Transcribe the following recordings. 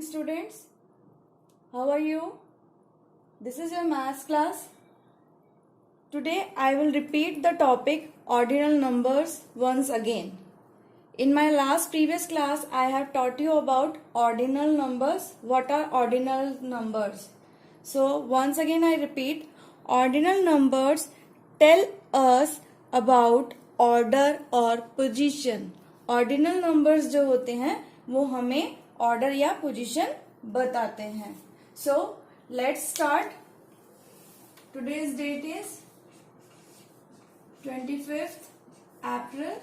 Students, how are you? This is your maths class. Today I will repeat the topic ordinal numbers once again. In my previous class I have taught you about ordinal numbers. What are ordinal numbers? So once again I repeat, ordinal numbers tell us about order और position. Ordinal numbers जो होते हैं वो हमें order या position बताते हैं. So let's start. Today's date is 25th April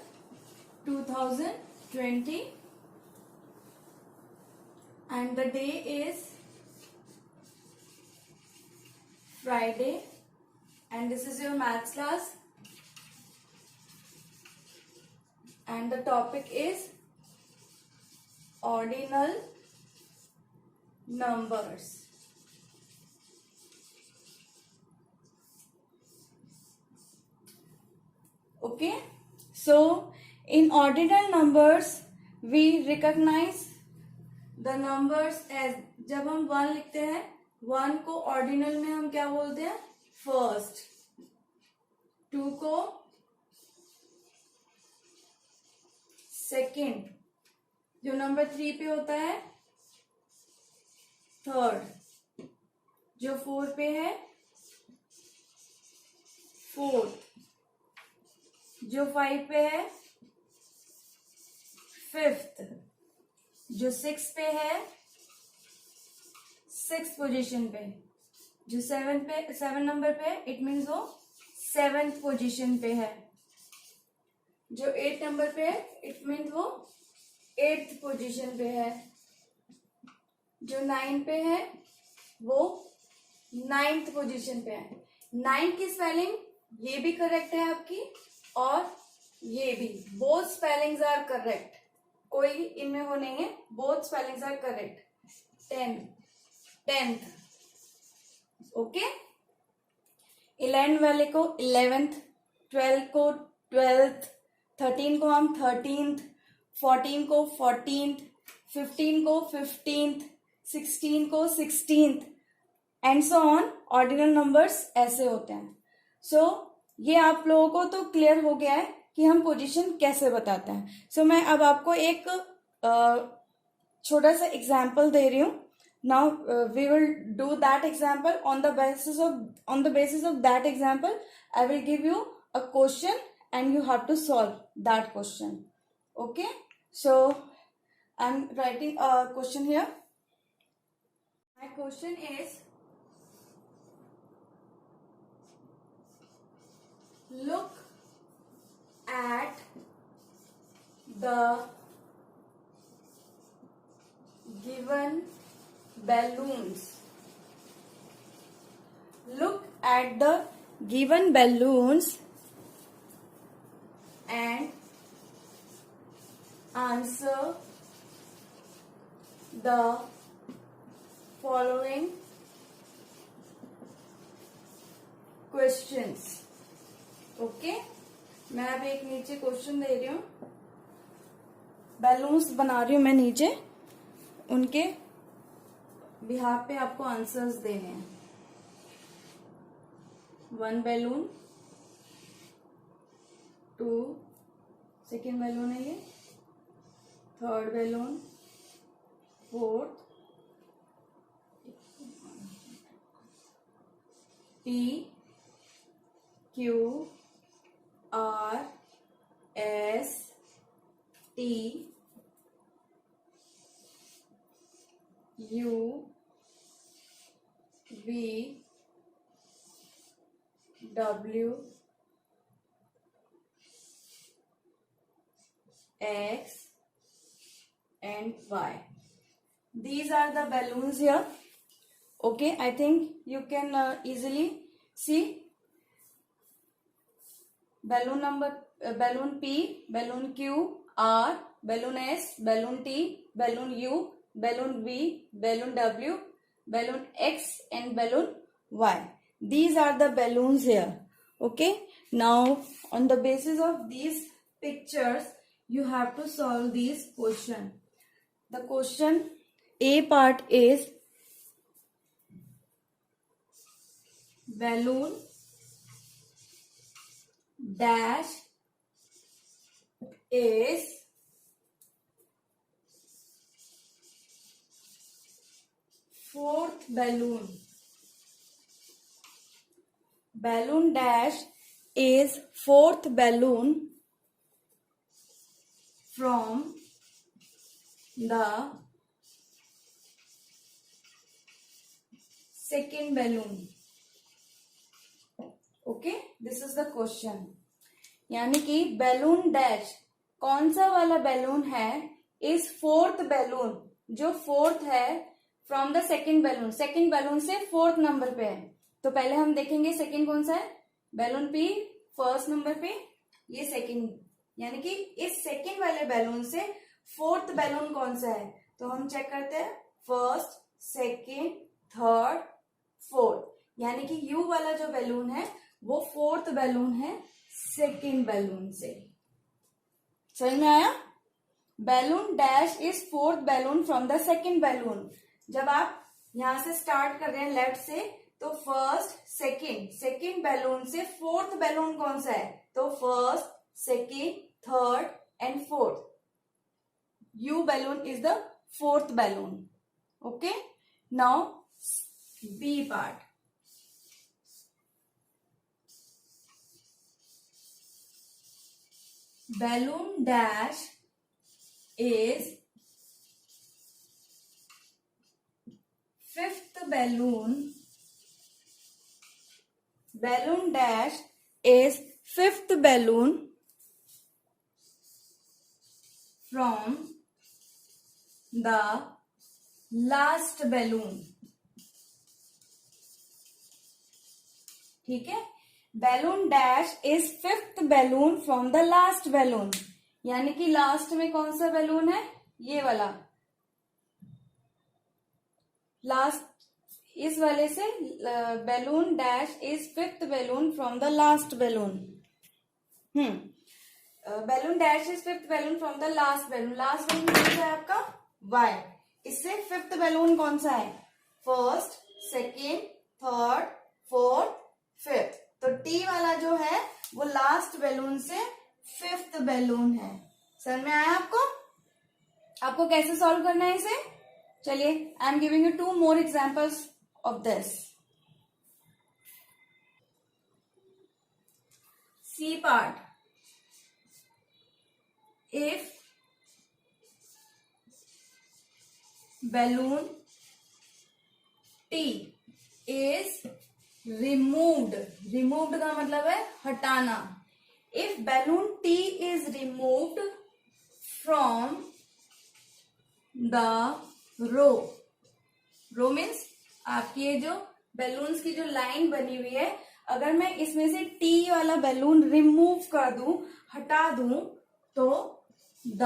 2020 and the day is Friday and this is your maths class and the topic is ordinal numbers. Okay, so in ordinal numbers we recognize the numbers as, जब हम 1 लिखते हैं 1 को ordinal में हम क्या बोलते हैं फर्स्ट, 2 को सेकेंड, जो नंबर 3 पे होता है थर्ड, जो 4 पे है फोर्थ, जो 5 पे है फिफ्थ, जो 6 पे है 6th पोजीशन पे, जो 7 नंबर पे इट मीन्स वो 7th पोजीशन पे है, जो 8 नंबर पे है इट मीन्स वो 8th पोजीशन पे है, जो 9 पे है वो 9th पोजीशन पे है. 9 की स्पेलिंग ये भी करेक्ट है आपकी और ये भी, बोथ स्पेलिंग्स आर करेक्ट, कोई इनमें वो नहीं है, both spellings are correct. 10th okay. 11 वाले को 11th, 12 को 12th, 13 को हम 13th, 14 को 14th, 15 को 15th, 16 को 16th and so on. Ordinal numbers ऐसे होते हैं. सो ये आप लोगों को तो क्लियर हो गया है कि हम पोजीशन कैसे बताते हैं. सो मैं अब आपको एक छोटा सा एग्जाम्पल दे रही हूँ. Now we will do that example. On the basis of that example I will give you a question and you have to solve that question. Okay, so I'm writing a question here. My question is, look at the given balloons. Look at the given balloons and answer the following questions. Okay, मैं अब एक नीचे question दे रही हूँ, balloons बना रही हूँ मैं नीचे, उनके बिहाफ पे आपको आंसर्स देने हैं. 1 बैलून, 2 सेकेंड बैलून है ये, third balloon, fourth, P Q R S T U V W X and Y. These are the balloons here. Okay, I think you can easily see balloon number, balloon P, balloon Q, R, balloon S, balloon T, balloon U, balloon V, balloon W, balloon X and balloon Y. These are the balloons here. Okay, now on the basis of these pictures you have to solve these question. The question A part is balloon dash is fourth balloon. Balloon dash is fourth balloon from the second balloon. Okay, this is the question. यानी कि balloon dash कौन सा वाला balloon है इस fourth balloon जो fourth है from the second balloon. Second balloon से फोर्थ नंबर पे है. तो पहले हम देखेंगे सेकेंड कौन सा है. बैलून पी फर्स्ट नंबर पे, ये सेकेंड. यानी कि इस सेकेंड वाले बैलून से फोर्थ बैलून कौन सा है. तो हम चेक करते हैं फर्स्ट, सेकेंड, थर्ड, फोर्थ. यानी कि यू वाला जो बैलून है वो फोर्थ बैलून है सेकेंड बैलून से. समझ में आया. Balloon dash is fourth balloon from the second balloon. जब आप यहां से स्टार्ट कर रहे हैं लेफ्ट से, तो फर्स्ट, सेकेंड बैलून से फोर्थ बैलून कौन सा है. तो first, second, third and fourth. U balloon is the fourth balloon. Okay, now B part. Balloon dash is fifth balloon. Balloon dash is fifth balloon from the last balloon. ठीक है. Balloon dash is fifth balloon from the last balloon. यानी कि last में कौन सा balloon है, ये वाला. लास्ट इस वाले से balloon dash is fifth balloon from the last balloon. Balloon dash is fifth balloon from the last balloon. Last balloon कौन सा है आपका, वाई. इससे फिफ्थ बैलून कौन सा है, first, second, third, fourth, fifth. तो टी वाला जो है वो लास्ट बैलून से फिफ्थ बैलून है. समझ में आया आपको. आपको कैसे सॉल्व करना है इसे. चलिए, I am giving you 2 more examples of this. C part. If balloon T is removed. Removed का मतलब है हटाना. If balloon T is removed from the row. Row means आपकी ये जो बैलून्स की जो लाइन बनी हुई है, अगर मैं इसमें से टी वाला बैलून रिमूव कर दूं, हटा दूं, तो the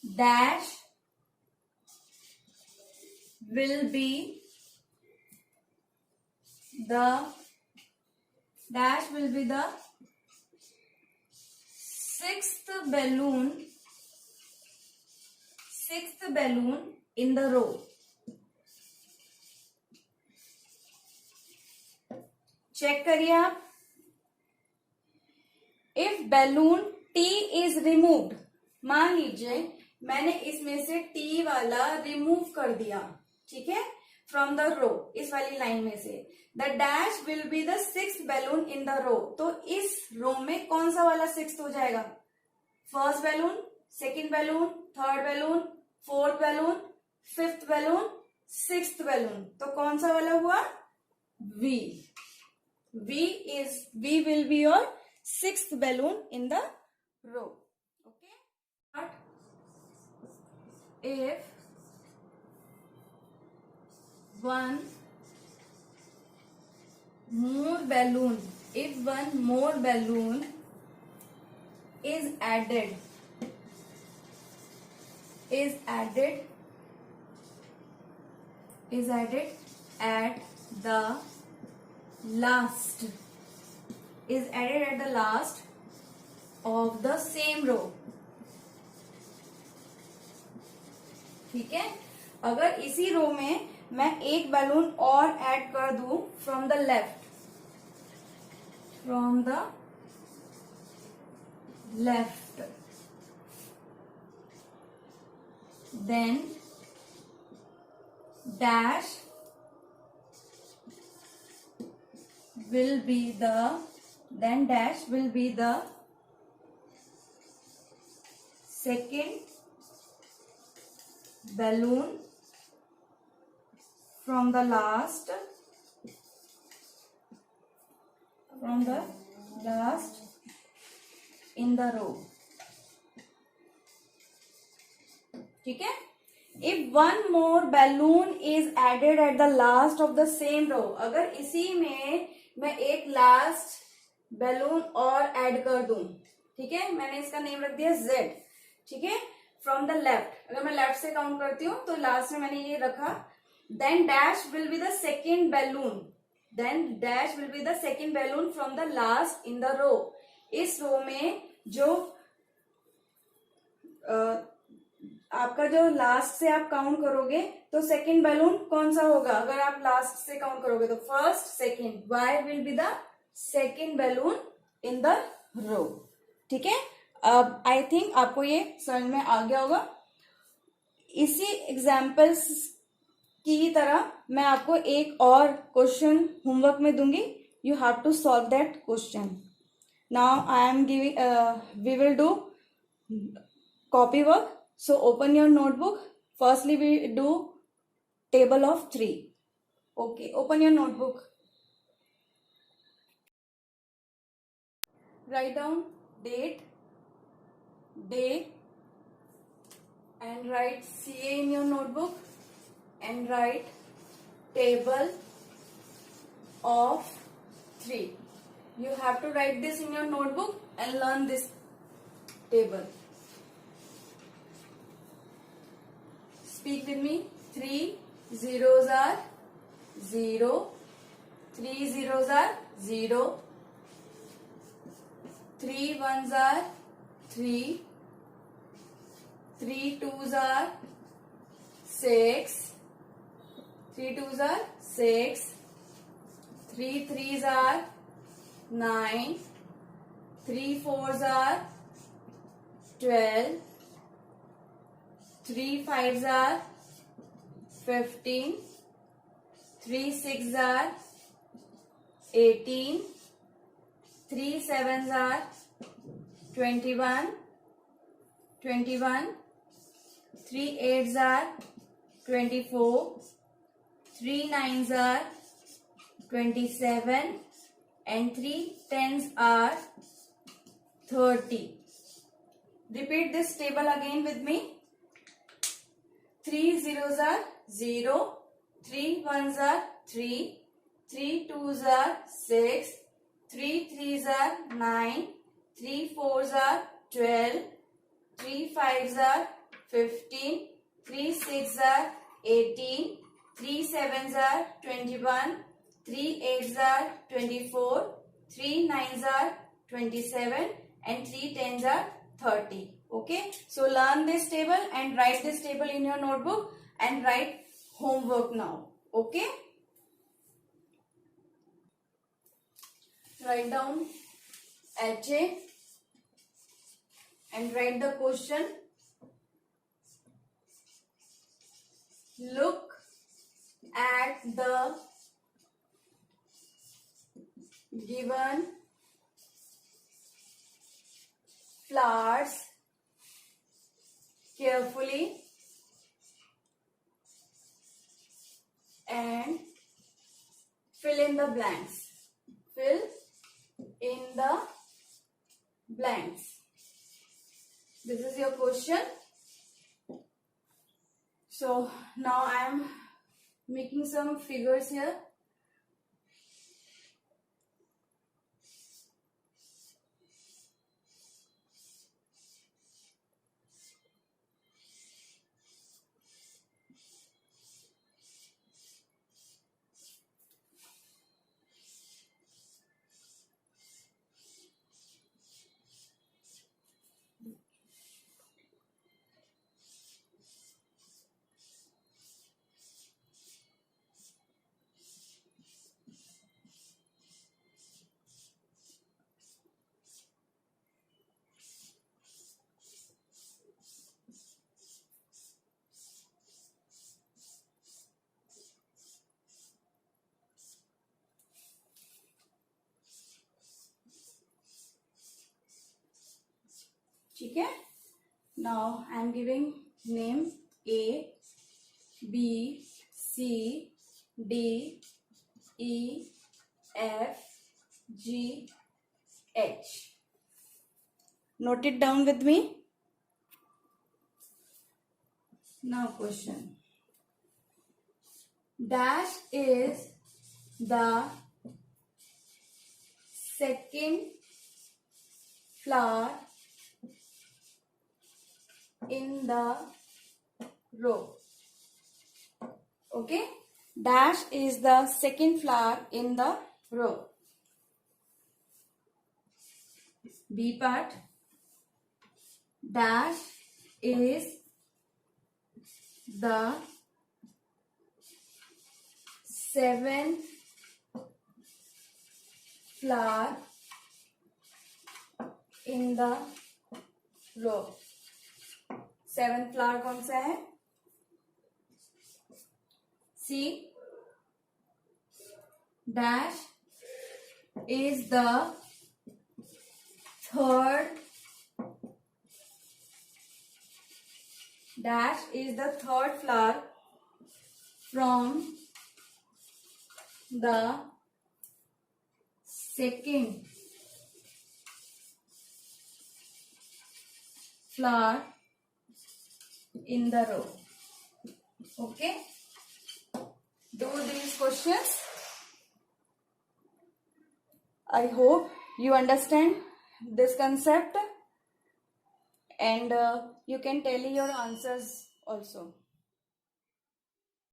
dash will B the dash will be the sixth balloon in the row. Check करिए आप. If balloon T is removed, मान लीजिए मैंने इसमें से टी वाला रिमूव कर दिया, ठीक है, फ्रॉम द रो, इस वाली लाइन में से. The dash will be the sixth balloon in the row. तो इस रो में कौन सा वाला सिक्स्थ हो जाएगा, first balloon, second balloon, third balloon, fourth balloon, fifth balloon, sixth balloon. तो कौन सा वाला हुआ, V. V will be your sixth balloon in the row. Okay. If one more balloon is added at the last of the same row. ठीक है. अगर इसी रो में मैं एक बैलून और ऐड कर दूं from the left, then dash will be the second balloon from the last in the row. ठीक है. If one more balloon is added at the last of the same row, अगर इसी में मैं एक लास्ट बैलून और add कर दूं, ठीक है, मैंने इसका नेम रख दिया Z, ठीक है, फ्रॉम द लेफ्ट. अगर मैं लेफ्ट से काउंट करती हूँ तो लास्ट में मैंने ये रखा. Then dash will be the second balloon from the last in the row. इस रो में जो आपका जो लास्ट से आप काउंट करोगे तो सेकेंड बैलून कौन सा होगा. अगर आप लास्ट से काउंट करोगे तो first, second, Y will be the second balloon in the row. ठीक है. अब आई थिंक आपको ये समझ में आ गया होगा. इसी एग्जाम्पल्स की तरह मैं आपको एक और क्वेश्चन होमवर्क में दूंगी. You have to solve that question. Now I am giving we will do copy work. So open your notebook. Firstly we do table of 3. Okay, open your notebook. Write down date, day, and write CA in your notebook, and write table of 3. You have to write this in your notebook and learn this table. Speak with me. 3 zeros are 0. 3 zeros are 0. 3 ones are 3. 3 twos are 6. 3 twos are 6. 3 threes are 9. 3 fours are 12. 3 fives are 15. 3 sixes are 18. 3 sevens are 21. 3 eights are 24. 3 nines are 27. And 3 tens are 30. Repeat this table again with me. 3 zeros are 0, 3 ones are 3, 3 twos are 6, 3 threes are 9, 3 fours are 12, 3 fives are 15, 3 sixes are 18, 3 sevens are 21, 3 eights are 24, 3 nines are 27, and 3 tens are 30. Okay, so learn this table and write this table in your notebook and write homework now. Okay, write down HA and write the question. Look at the given flowers carefully and fill in the blanks. Fill in the blanks. This is your question. So now I am making some figures here. ठीक है. Now I am giving name A, B, C, D, E, F, G, H. Note it down with me. Now question. Dash is the second flower in the row. Okay. Dash is the second flower in the row. B part. Dash is the seventh flower in the row. Seventh flower कौन सा है? C. Dash is the third flower from the second flower in the row. Okay. Do these questions. I hope you understand this concept and you can tell your answers also.